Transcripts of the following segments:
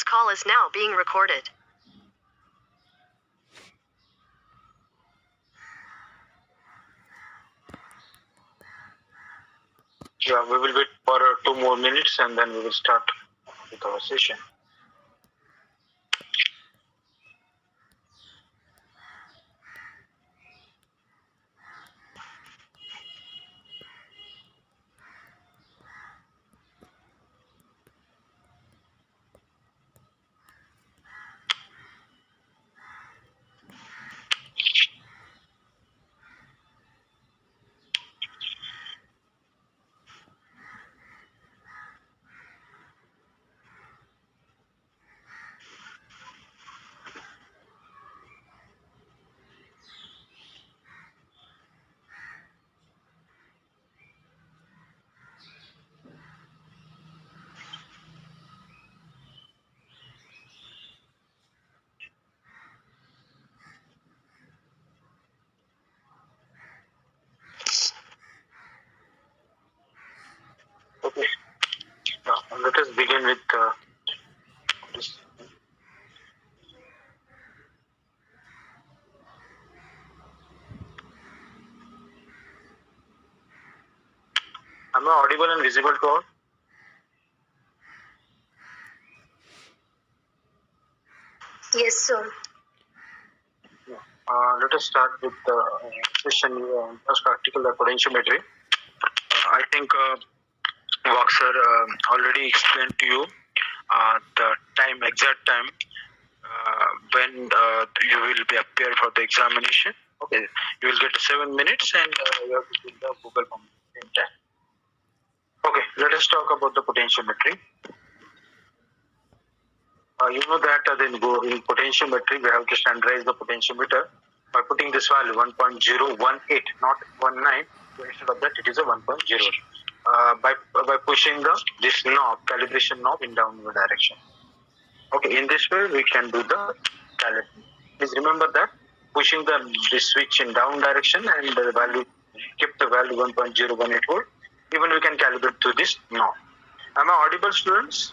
This call is now being recorded. Yeah, we will wait for 2 more minutes and then we will start with our session. Okay. Let us begin with this. Am I audible and visible to all? Yes, sir. Let us start with the session first article, the potentiometry. I think Vok sir already explained to you the exact time when you will be appear for the examination. Okay, you will get 7 minutes and you have to fill the Google form in time. Okay, let us talk about the potentiometry. You know that in potentiometry we have to standardize the potentiometer by putting this value 1.018, not 19. So instead of that, it is a 1.0. By pushing this knob, calibration knob in downward direction. Okay, in this way we can do the calibration. Please remember that pushing this switch in down direction and the value keep the value 1.018 volt. Even we can calibrate to this knob. Am I audible, students?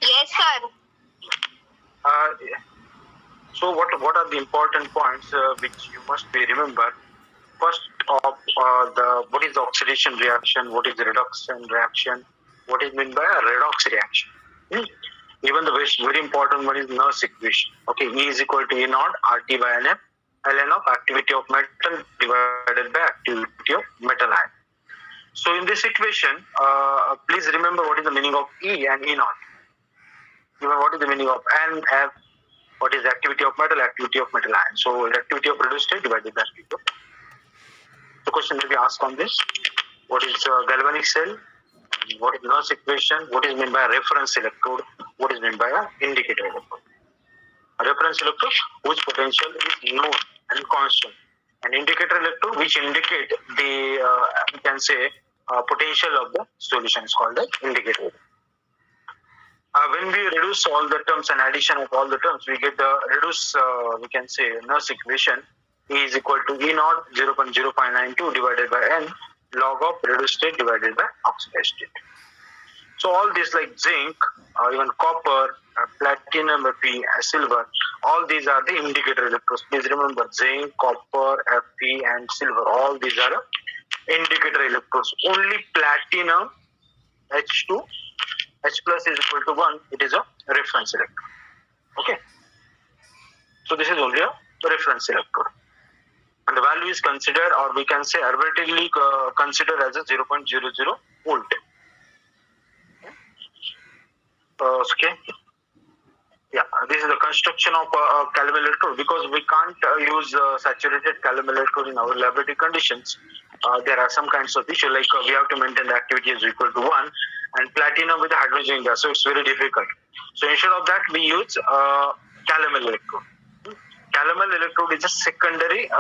Yes, sir. So what are the important points which you must be remember? First of what is the oxidation reaction? What is the reduction reaction? What is meant by a redox reaction? Even the very important one is Nernst equation. Okay, E is equal to E naught RT by NF, ln of activity of metal divided by activity of metal ion. So in this equation, please remember what is the meaning of E and E naught. Even what is the meaning of N, F, what is the activity of metal ion. So the activity of reduced state divided by activity of. The question may be asked on this. What is galvanic cell? What is Nernst equation? What is meant by a reference electrode? What is meant by an indicator electrode? A reference electrode whose potential is known and constant. An indicator electrode which indicate the you can say potential of the solution is called the indicator. When we reduce all the terms and addition of all the terms, we get the reduce we can say Nernst equation. E is equal to E naught 0.0592 divided by N log of reduced state divided by oxidized state. So all these like zinc, even copper, platinum, Fe, silver, all these are the indicator electrodes. Please remember zinc, copper, Fe and silver, all these are indicator electrodes. Only platinum, H2, H plus is equal to 1, it is a reference electrode. Okay. So this is only a reference electrode. And the value is considered, or we can say arbitrarily considered as a 0.00 volt. Okay. Yeah, this is the construction of a calomel electrode because we can't use saturated calomel electrode in our laboratory conditions. There are some kinds of issue like we have to maintain the activity is equal to 1 and platinum with hydrogen gas, so it's very difficult. So instead of that, we use calomel electrode. Calomel electrode is a secondary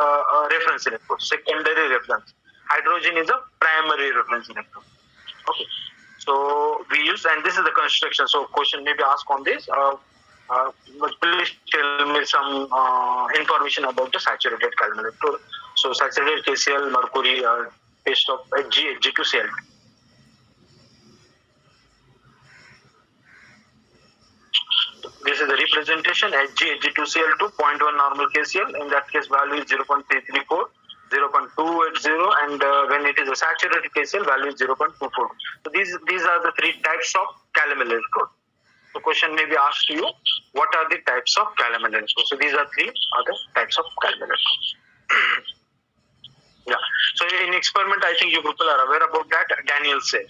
reference electrode. Secondary reference. Hydrogen is a primary reference electrode. Okay. So we use, and this is the construction. So question may be asked on this. Please tell me some information about the saturated calomel electrode. So saturated KCl, mercury, paste of Hg, Hg2Cl. representation Hg2Cl2 0.1 normal KCl. In that case, value is 0.334, 0.280, and when it is a saturated KCl, value is 0.24. So these are the three types of calomel electrode. The question may be asked to you, what are the types of calomel electrode? So these are three other types of calomel electrodes. Yeah. So in experiment, I think you people are aware about that Daniell cell,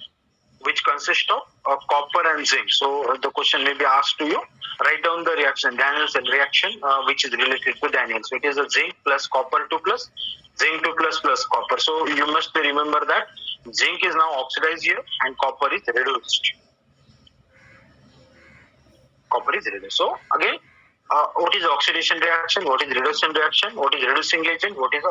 which consists of copper and zinc. So the question may be asked to you, write down the reaction, Daniell cell reaction, which is related to Daniell. So it is a zinc plus copper 2 plus zinc 2 plus copper. So you must remember that zinc is now oxidized here and copper is reduced. Copper is reduced. So again, what is oxidation reaction? What is reduction reaction? What is reducing agent? What is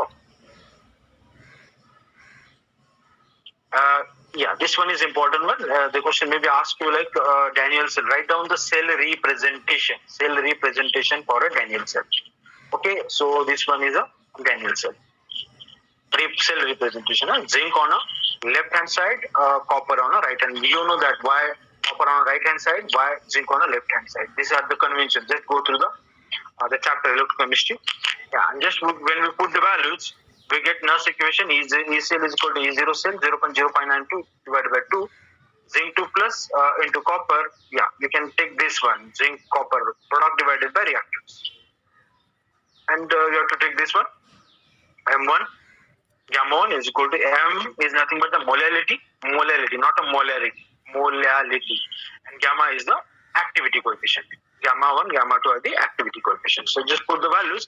yeah, this one is important one. The question may be asked you like Daniell cell. Write down the cell representation. Cell representation for a Daniell cell. Okay, so this one is a Daniell cell. Cell representation. Zinc on a left hand side, copper on a right hand. You know that why copper on a right hand side, why zinc on a left hand side. These are the conventions. Let's go through the chapter electrochemistry. Yeah, and just when we put the values, we get Nernst equation. E cell is equal to E0 cell 0.0592 divided by 2. Zinc 2 plus into copper. Yeah, you can take this one. Zinc copper product divided by reactants. And you have to take this one. M1 gamma 1 is equal to M is nothing but the molality, not a molarity, molality. And gamma is the activity coefficient. Gamma 1, gamma 2 are the activity coefficients. So just put the values.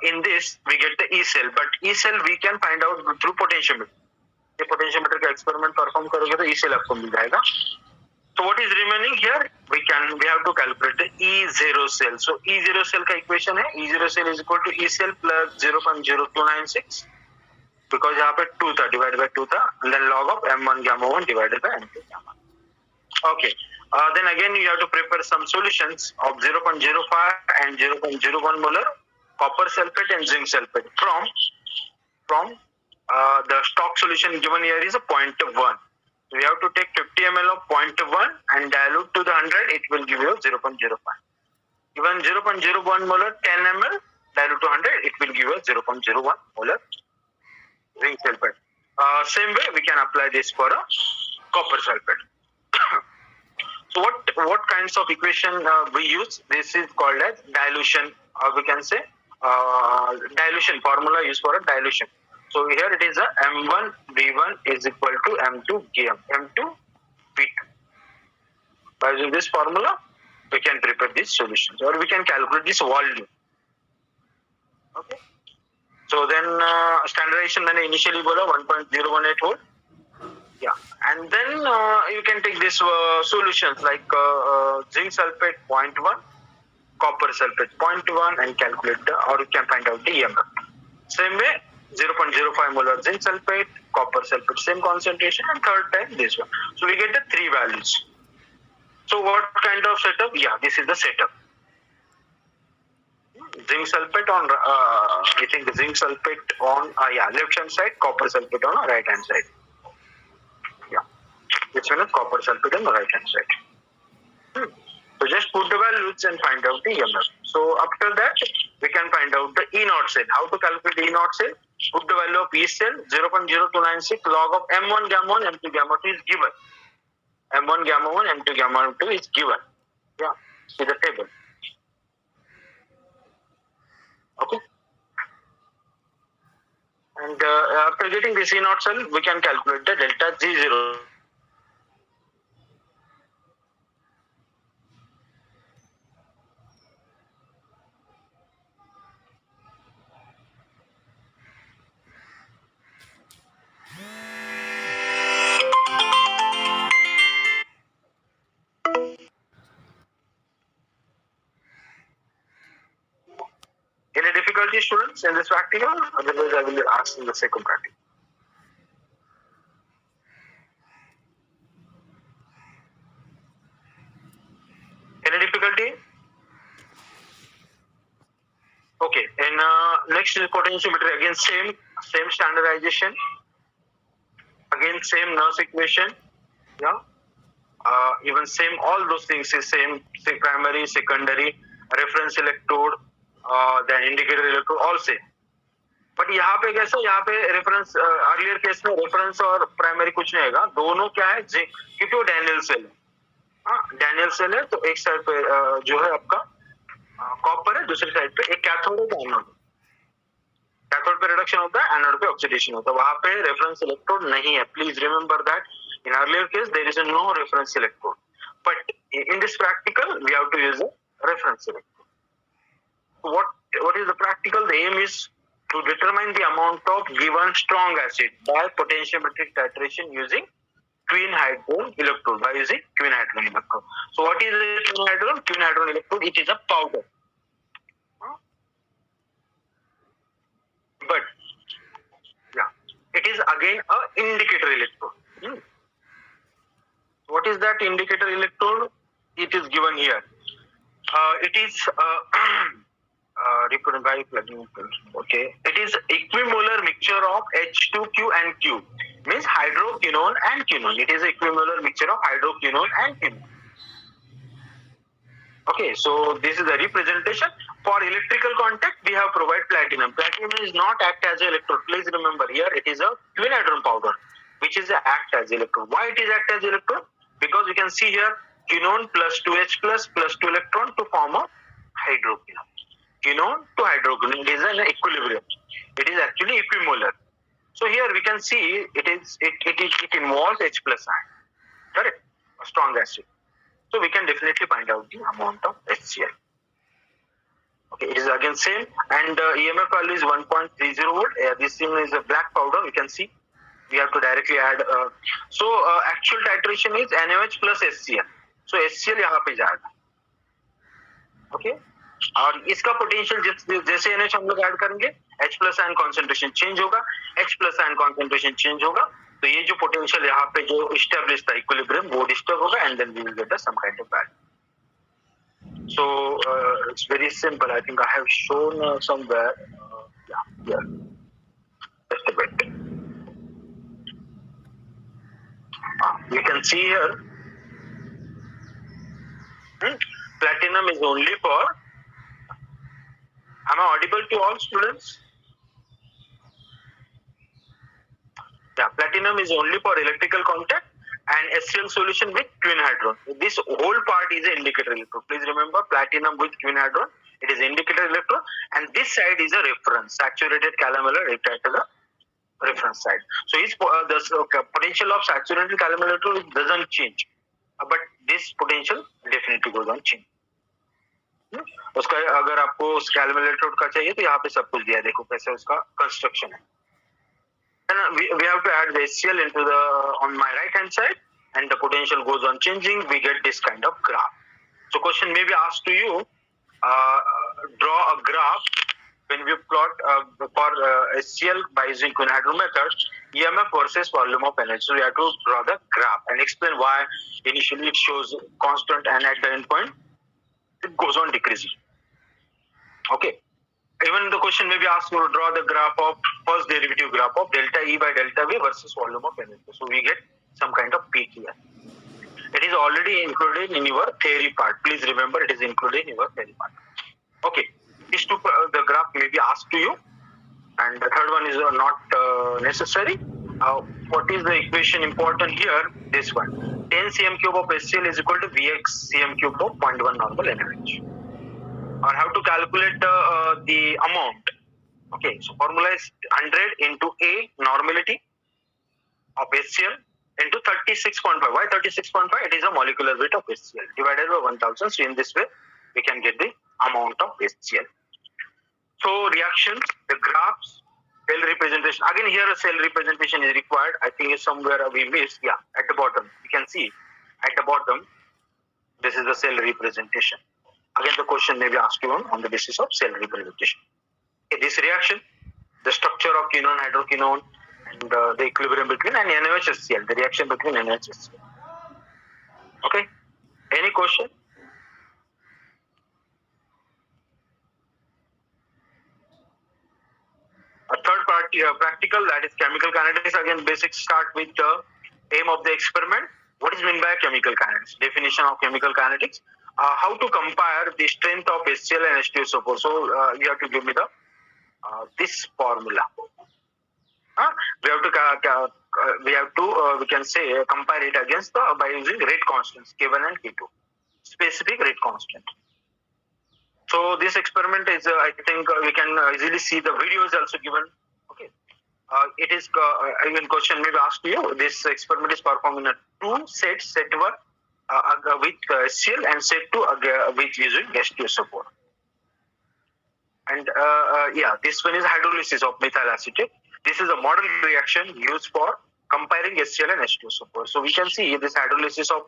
In this, we get the E cell, but E cell we can find out through potentiometer. The potentiometer का experiment perform करोगे तो E cell आपको मिल जाएगा. So what is remaining here? We have to calculate the E0 cell. So E0 cell का equation है E0 cell is equal to E cell plus 0.0296 because यहाँ पे 2 था divided by 2 था and then log of M1 gamma 1 divided by M2 gamma. Okay. Then again you have to prepare some solutions of 0.05 and 0.01 molar copper sulfate and zinc sulfate from the stock solution given here is a 0.1. We have to take 50 ml of 0.1 and dilute to the 100. It will give you 0.05. Even 0.01 molar 10 ml dilute to 100. It will give you 0.01 molar zinc sulfate. Same way we can apply this for a copper sulfate. So what kinds of equation we use? This is called as dilution, or we can say dilution formula used for a dilution. So here it is a M1 V1 is equal to M2 GM, M2 V2. By using this formula, we can prepare these solutions, or we can calculate this volume. Okay. So then standardization मैंने initially बोला 1.018 volt. Yeah, and then you can take this solutions like zinc sulfate 0.1, copper sulfate 0.1 and calculate or you can find out the EMF. Same way 0.05 molar zinc sulfate, copper sulfate same concentration and third time this one. So we get the three values. So what kind of setup? Yeah, this is the setup. Zinc sulfate on I think zinc sulfate on left hand side, copper sulfate on the right hand side. This one is copper sulfate on the right hand side. So just put the values and find out the EMF. So after that, we can find out the E naught cell. How to calculate the E naught cell? Put the value of E cell 0.0296 log of M1 gamma 1 M2 gamma 2 is given. M1 gamma 1 M2 gamma 2 is given. Yeah, see the table. Okay. And after getting this E naught cell, we can calculate the delta Z0. Any difficulty, students, in this practical? Otherwise, I will ask in the second practical. Any difficulty? Okay. And next is potentiometer. Again, same standardization. Again, same Nernst equation. Yeah. Even same. All those things is same. Primary, secondary. Reference electrode, then indicator electrode, all same. But यहाँ पे कैसा, यहाँ पे reference, earlier case में reference और primary कुछ नहीं आएगा, दोनों क्या है, क्योंकि डैनियल सेल है. हाँ, डैनियल सेल है, तो एक साइड पे जो है आपका कॉपर है, दूसरी साइड पे एक कैथोड है, एनोड. कैथोड पे रिडक्शन होता है, एनोड पे ऑक्सीडेशन होता है. वहां पे रेफरेंस इलेक्ट्रोड नहीं है. Please remember that in earlier case there is no reference electrode, but in this practical we have to use a reference electrode. So what is the practical? The aim is to determine the amount of given strong acid by potentiometric titration using twin hadron electrode, by using twin hadron electrode. So what is a twin hadron? Twin hadron electrode, it is a powder, but yeah, it is again a indicator electrode. What is that indicator electrode? It is given here. It is represented by plugin. Okay, it is equimolar mixture of H2Q and Q, means hydroquinone and quinone. It is equimolar mixture of hydroquinone and quinone. Okay, so this is the representation. For electrical contact, we have provided platinum. Platinum is not act as an electrode. Please remember here, it is a twin hadron powder, which is act as electrode. Why it is act as electrode? Because you can see here, quinone plus 2H plus 2 electron to form a hydroquinone. Quinone to hydroquinone is an equilibrium. It is actually equimolar. So here we can see it involves H plus ion. Correct? A strong acid. So we can definitely find out the amount of HCl. Okay, it is again same, and EMF value is 1.30 volt. This thing is a black powder. You can see. We have to directly add. So actual titration is NaOH plus HCl. So HCl यहाँ पे जाएगा. Okay. और इसका potential जैसे NaOH हम लोग add करेंगे, H plus ion concentration change होगा, H plus ion concentration change होगा, तो ये जो पोटेंशियल यहाँ पे जो इस्टेब्लिश था इक्विलिब्रियम, वो डिस्टर्ब होगा, and then we will get some kind of value. So it's very simple. I think I have shown somewhere. Yeah. Just a bit. You can see here. Platinum is only for. Am I audible to all students? Yeah, platinum is only for electrical contact and HCl solution with twin hadron. This whole part is an indicator electrode. Please remember, platinum with twin hadron, it is indicator electrode, and this side is a reference, saturated calamellar reacted to the reference side. So the potential of saturated calamellar electrode doesn't change, but this potential definitely goes on change. उसका अगर आपको उस कैलामेलर electrode का चाहिए तो यहाँ पे सब कुछ दिया है, देखो कैसे उसका कंस्ट्रक्शन है. And we have to add the HCl into the on my right hand side, and the potential goes on changing. We get this kind of graph. So question may be asked to you, draw a graph when we plot for HCl by using twin hadron method, EMF versus volume of energy. So we have to draw the graph and explain why initially it shows constant and at the end point it goes on decreasing. Okay. Even the question may be asked to draw the graph of first derivative graph of delta E by delta V versus volume of energy. So we get some kind of peak here. It is already included in your theory part. Please remember, it is included in your theory part. Okay, these two the graph may be asked to you, and the third one is not necessary. What is the equation important here? This one: 10 cm cube of HCl is equal to Vx cm cube of 0.1 normal NaOH. Or how to calculate the amount? Okay, so formula is 100 into A normality of HCl into 36.5. Why 36.5? It is a molecular weight of HCl divided by 1000. So in this way, we can get the amount of HCl. So reactions, the graphs, cell representation. Again, here a cell representation is required. I think it's somewhere we missed. Yeah, at the bottom. You can see at the bottom, this is the cell representation. Again, the question may be asked you on the basis of cell representation. Okay, this reaction, the structure of quinone, hydroquinone, and the equilibrium between and NaOH-HCl, the reaction between NaOH-HCl. Okay, any question? A third part, practical, that is chemical kinetics. Again, basics start with the aim of the experiment. What is meant by chemical kinetics? Definition of chemical kinetics. how to compare the strength of HCl and H2SO4. So you have to give me the this formula. We have to we can say compare it against by using rate constants K1 and K2, specific rate constant. So this experiment is I think we can easily see the video is also given. Okay, it is even question may be asked to you. This experiment is performed in a 2 sets, set 1 with HCl and set 2 with using H2SO4. And this one is hydrolysis of methyl acetate. This is a model reaction used for comparing HCl and H2SO4. So we can see this hydrolysis of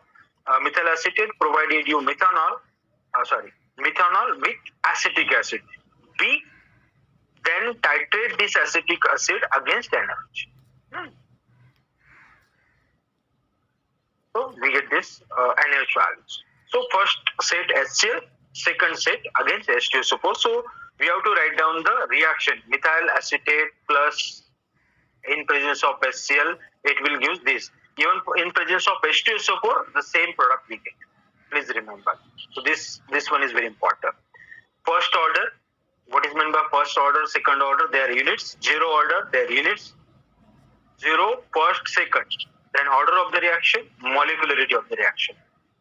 methyl acetate provided you methanol with acetic acid. We then titrate this acetic acid against NaOH. So we get this NaOH values. So first set HCl, second set against H2SO4. So we have to write down the reaction. Methyl acetate plus in presence of HCl, it will give this. Even in presence of H2SO4, the same product we get. Please remember. So this one is very important. First order. What is meant by first order, second order? They are units. Zero order, they are units. Zero, first, second. Then order of the reaction, molecularity of the reaction.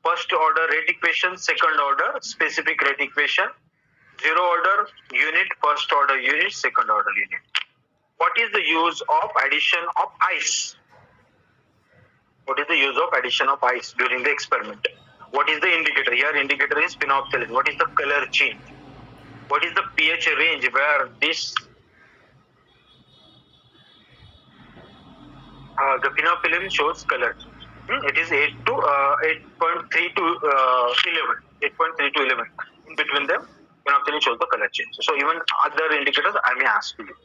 First order rate equation, second order specific rate equation. Zero order unit, first order unit, second order unit. What is the use of addition of ice? What is the use of addition of ice during the experiment? What is the indicator? Here indicator is phenolphthalein. What is the color change? What is the pH range where this the phenolphthalein shows color? It is 8.3 to 11. 8.3 to 11. In between them, phenolphthalein shows the color change. So even other indicators I may ask you.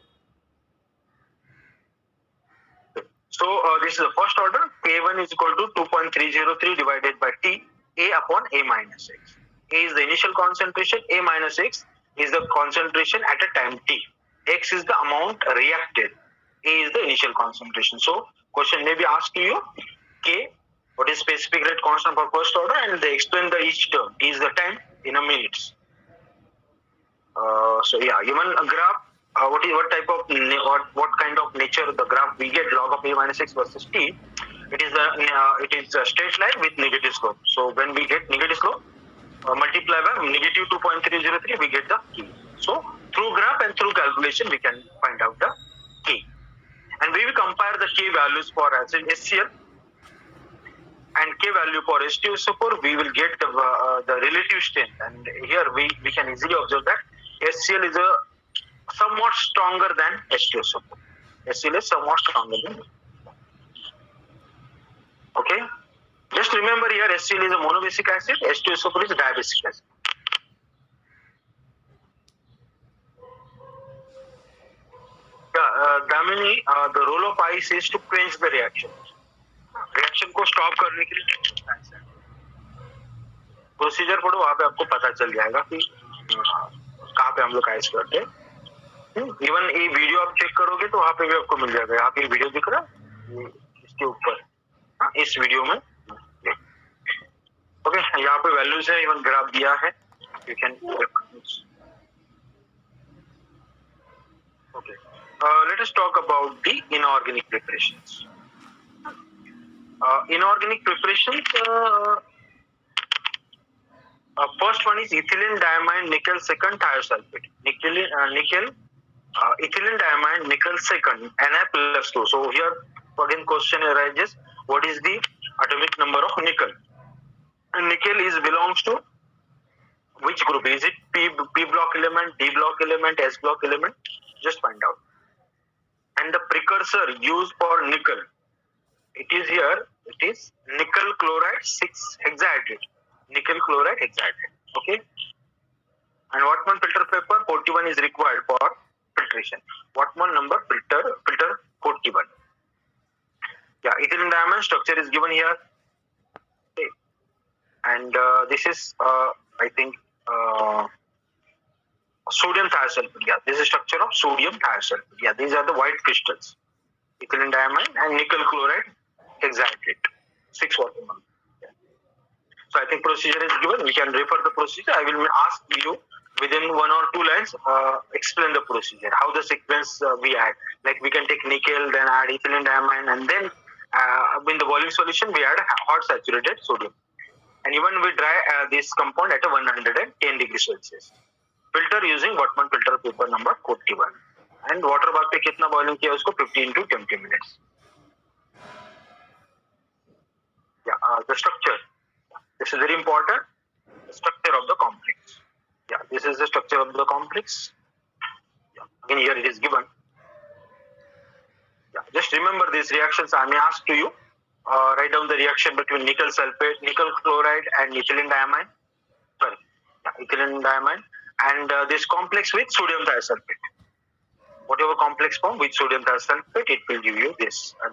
So this is the first order. K1 is equal to 2.303 divided by T, A upon A minus X. A is the initial concentration, A minus X is the concentration at a time T. X is the amount reacted. A is the initial concentration. So question may be asked to you, K, what is specific rate constant for first order, and they explain the each term. T is the time in a minutes. Even a graph. What kind of nature the graph we get, log of A minus X versus T. It is a straight line with negative slope. So when we get negative slope, multiply by negative 2.303, we get the K. So through graph and through calculation, we can find out the K. And we will compare the K values for HCl and K value for H2SO4. We will get the relative strength. And here we can easily observe that HCl is somewhat stronger than H2SO4. HCl is somewhat stronger than. Okay. Just remember here, HCl is a monobasic acid, H2SO4 is a dibasic acid. Damini, the role of ice is to quench the reaction. Reaction को stop करने के लिए procedure पढ़ो, वहाँ पे आपको पता चल जाएगा कि कहाँ पे हम लोग आइस करते हैं. इवन ये वीडियो आप चेक करोगे तो वहाँ पे भी आपको मिल जाएगा. यहाँ पे वीडियो दिख रहा है इसके ऊपर, इस वीडियो में. ओके, यहाँ पे वैल्यूज है, इवन ग्राफ दिया है. You can okay. Let us talk about the inorganic preparations. Inorganic preparations. First one is ethylene diamine nickel second thiosulfate. Nickel ethylene diamine nickel second Na plus 2. So here again question arises, what is the atomic number of nickel? And nickel belongs to which group? Is it P block element, D block element, S block element? Just find out. And the precursor used for nickel, it is nickel chloride 6 hexahydrate. Nickel chloride hexahydrate. Okay. And Wattmann filter paper 41 is required for filtration. Wattmann number filter 41. Yeah, ethylene diamine structure is given here. Okay. And this is I think sodium thiosulfate. Yeah, this is structure of sodium thiosulfate. Yeah, these are the white crystals. Ethylene diamine and nickel chloride hexahydrate. 6 Wattmann. Yeah. So I think procedure is given. We can refer the procedure. I will ask you within 1 or 2 lines, explain the procedure, how the sequence we add. Like we can take nickel, then add ethylene diamine, and then in the boiling solution we add hot saturated sodium. And even we dry this compound at a 110 degrees Celsius. Filter using Wortmann filter paper number 41. And water bath पे कितना boiling किया उसको 15 to 20 minutes. Yeah, the structure. This is very important. The structure of the complex. Yeah, this is the structure of the complex. Yeah. Again, here it is given. Yeah, just remember these reactions. I may ask to you. Write down the reaction between nickel sulfate, nickel chloride, and ethylene diamine. Sorry, ethylene diamine, and this complex with sodium thiosulfate. Whatever complex form with sodium thiosulfate, it will give you this. I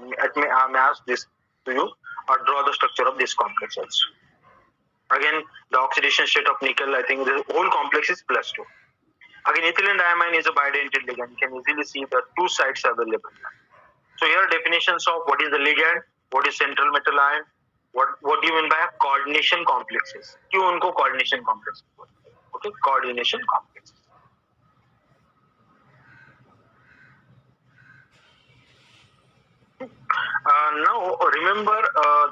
may ask this to you, or draw the structure of this complex also. Again, the oxidation state of nickel, I think the whole complex is +2. Again, ethylene diamine is a bidentate ligand. You can easily see the 2 sites available. So here are definitions of what is the ligand, what is central metal ion, what do you mean by coordination complexes? क्यों उनको coordination complexes? Okay, coordination complexes. Now remember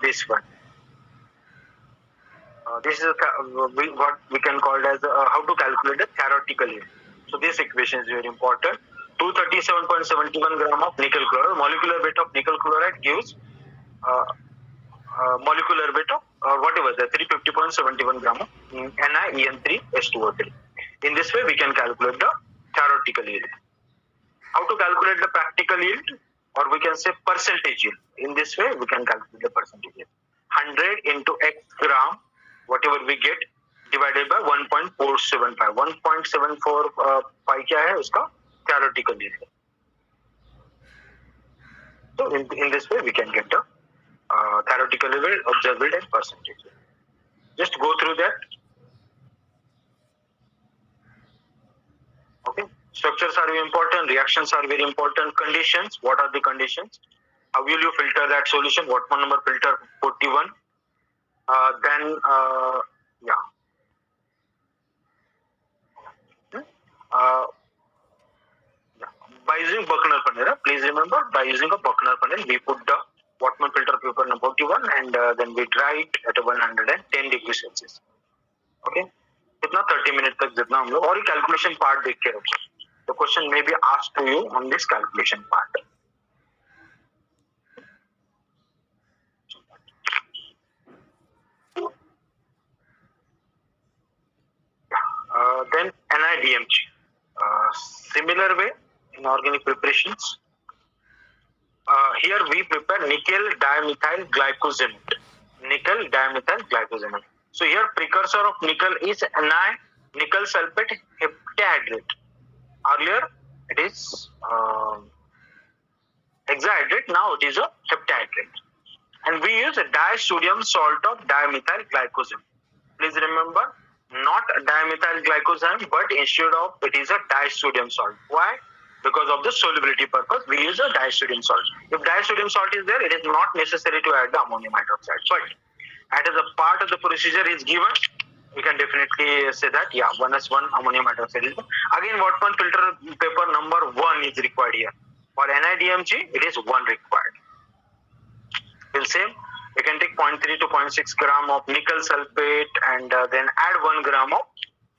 this one. This is what we can call as how to calculate the theoretical yield. So this equation is very important. 237.71 gram of nickel chloride. Molecular weight of nickel chloride gives molecular weight of whatever the 350.71 gram of NiEN3H2O3. In this way, we can calculate the theoretical yield. How to calculate the practical yield, or we can say percentage yield. In this way, we can calculate the percentage yield. 100 into X gram, whatever we get, divided by 1.475. 1.745 क्या है उसका theoretical yield. So in this way, we can get the theoretical yield, observed yield, and percentage yield. Just go through that. Okay. Structures are very important. Reactions are very important. Conditions. What are the conditions? How will you filter that solution? Wortmann number filter 41. By using Buckner funnel, please remember, by using a Buckner funnel, we put the Wortmann filter paper number 41 and then we dry it at 110 degrees Celsius. Okay, कितना 30 minutes तक जितना हम लोग और ये calculation part देख के रखो. The question may be asked to you on this calculation part. Then NiDMG. Similar way in organic preparations. Here we prepare nickel dimethyl glycosamine. Nickel dimethyl glycosamine. So here precursor of nickel is nickel sulfate heptahydrate. Earlier it is hexahydrate. Now it is a heptahydrate. And we use a disodium salt of dimethyl glycosamine. Please remember, not dimethyl glycosamine, but instead of it is a disodium salt. Why? Because of the solubility purpose, we use a disodium salt. If disodium salt is there, it is not necessary to add the ammonium hydroxide. But as a part of the procedure is given, we can definitely say that 1s1 ammonium hydroxide is. Again, Wortmann filter paper number 1 is required here. For NiDMG, it is 1 required. Will same. We can take 0.3 to 0.6 gram of nickel sulfate and then add 1 gram of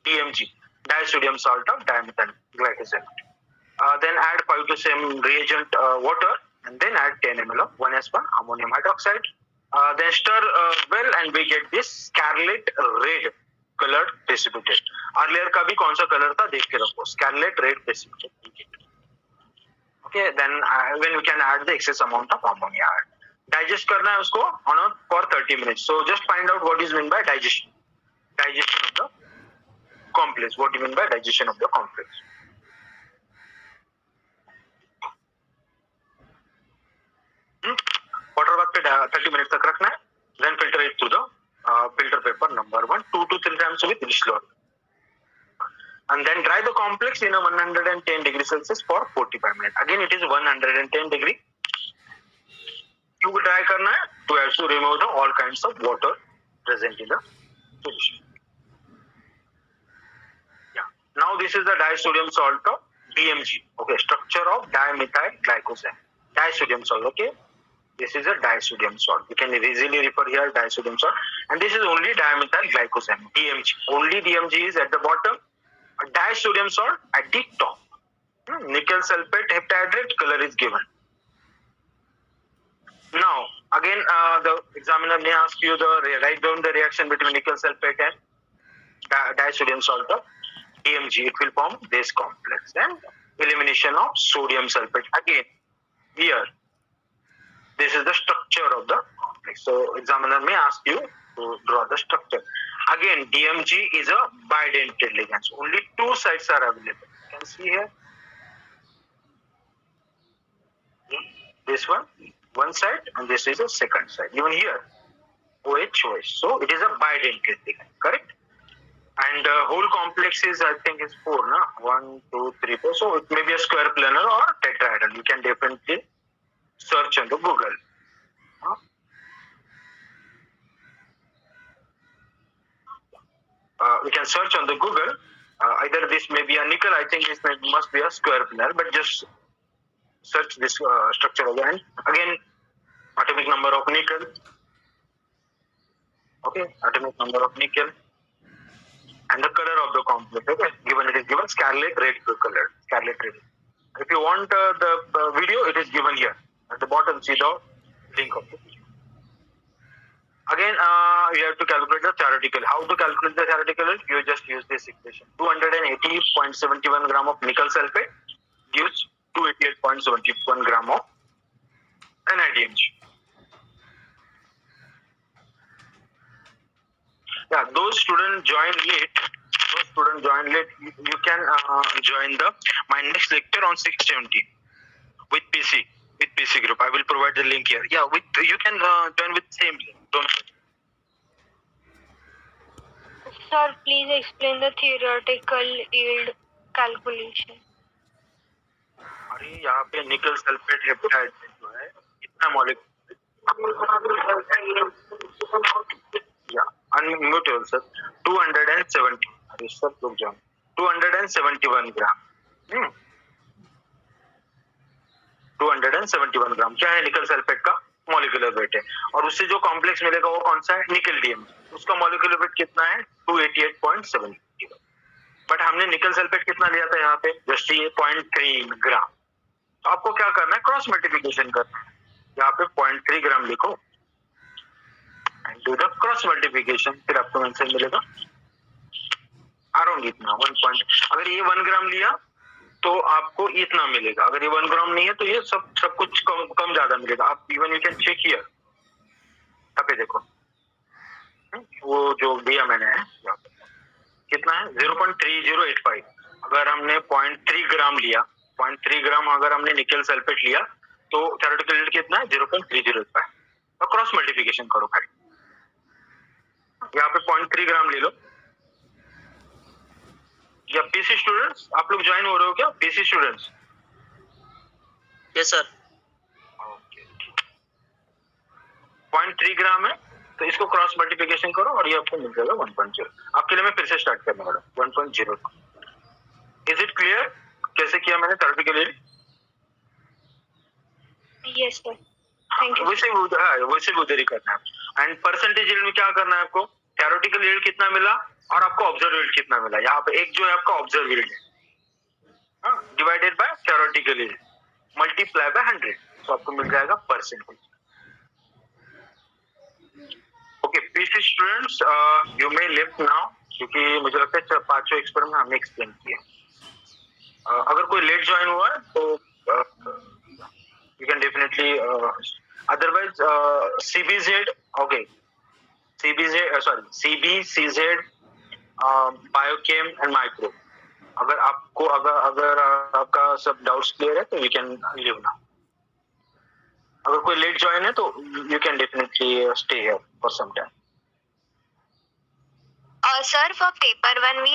DMG, disodium salt of dimethyl glycosamine. Then add 5 to same reagent water and then add 10 ml of 1s1 ammonium hydroxide. Then stir well and we get this scarlet red colored precipitate. Earlier का भी कौन सा color था देख के रखो. Scarlet red precipitate. Okay, then when we can add the excess amount of ammonia. Digest करना है उसको for 30 minutes. So just find out what is meant by digestion. Digestion of the complex. What do you mean by digestion of the complex? Water bath पे 30 minutes तक रखना है. Then filter it through the filter paper number 1, 2 to 3 times with Richelieu. And then dry the complex in a 110 degrees Celsius for 45 minutes. Again, it is 110 degree. You will dry करना है to also remove the all kinds of water present in the solution. Yeah. Now this is the disodium salt of DMG. Okay, structure of dimethyl glycoside. Disodium salt. Okay, this is a disodium salt. You can easily refer here disodium salt, and this is only dimethyl glycoside. DMG. Only DMG is at the bottom. A disodium salt at the top. Nickel sulfate heptahydrate color is given. Now, again, the examiner may ask you write down the reaction between nickel sulfate and disodium salt of DMG. It will form this complex and elimination of sodium sulfate. Again, here, this is the structure of the complex. So, examiner may ask you to draw the structure. Again, DMG is a bidentate ligand. So only two sites are available. You can see here. This one side, and this is a second side. Even here, OH. So it is a bidentate ligand, correct? And whole complex is, I think, is 4, na? 1, 2, 3, 4. So it may be a square planar or tetrahedral. You can definitely search on the Google. We can search on the Google. Either this may be a nickel. I think this must be a square planar. But just search this structure again. Again, atomic number of nickel. Okay, atomic number of nickel. And the color of the complex. Okay, given it is given scarlet red color. Scarlet red. If you want the video, it is given here at the bottom. See the link of the video. Again, you have to calculate the theoretical. How to calculate the theoretical? You just use this equation. 280.71 gram of nickel sulfate gives 288.71 gram of NiDMG. Yeah, those students join late. You can join my next lecture on 6:17 with PC group. I will provide the link here. Yeah, you can join with same link. Don't. Sir, please explain the theoretical yield calculation. अरे यहाँ पे निकल sulphate हेप्टाइड जो है इतना molecule या अनम्यूटेबल sir 270 अरे सब लोग जान 271 ग्राम 271 ग्राम क्या है निकल सल्फेट का मॉलिक्यूलर वेट है और उससे जो कॉम्प्लेक्स मिलेगा वो कौन सा है निकल डीएम उसका मॉलिक्यूलर वेट कितना है 288.7 बट हमने निकल सल्फेट कितना लिया था यहाँ पे जस्ट ये 0.3 ग्राम तो आपको क्या करना है क्रॉस मल्टीप्लिकेशन करना है यहाँ पे 0.3 ग्राम लिखो and do the cross multiplication फिर आपको आंसर मिलेगा अराउंड इतना 1. अगर ये 1 ग्राम लिया तो आपको इतना मिलेगा अगर ये 1 ग्राम नहीं है तो ये सब कुछ कम ज्यादा मिलेगा आप even you can check here यहाँ पे देखो वो जो दिया मैंने है कितना है 0.3085 अगर हमने 0.3 ग्राम लिया 0.3 ग्राम अगर हमने निकल सल्फेट लिया तो थ्योरेटिकल यील्ड कितना है 0.3085 और क्रॉस मल्टीप्लिकेशन करो भाई यहाँ पे 0.3 ग्राम ले लो या पीसी स्टूडेंट्स आप लोग ज्वाइन हो रहे हो क्या PC students yes sir okay 0.3 ग्राम है तो इसको क्रॉस मल्टीप्लिकेशन करो और ये आपको मिल जाएगा 1.0 आपके लिए मैं फिर से स्टार्ट करने वाला 1.0 इज इट क्लियर कैसे किया मैंने theoretical yes sir thank you वैसे भी उधर ही करना है एंड परसेंटेज यील्ड में क्या करना है आपको थ्योरेटिकल यील्ड कितना मिला और आपको ऑब्जर्व यील्ड कितना मिला यहाँ पे एक जो है आपका ऑब्जर्व यील्ड है divided by theoretical yield multiply by 100 तो आपको मिल जाएगा percentage okay PC students you may left now क्योंकि मुझे लगता है 5 एक्सपेरिमेंट हमने एक्सप्लेन किया अगर कोई लेट ज्वाइन हुआ है तो you can definitely otherwise CBZ okay CBCZ biochem and micro अगर आपका सब डाउट्स क्लियर है तो यू कैन लिव नाउ अगर कोई लेट ज्वाइन है तो you can definitely stay here for some time Sir, for paper 1 we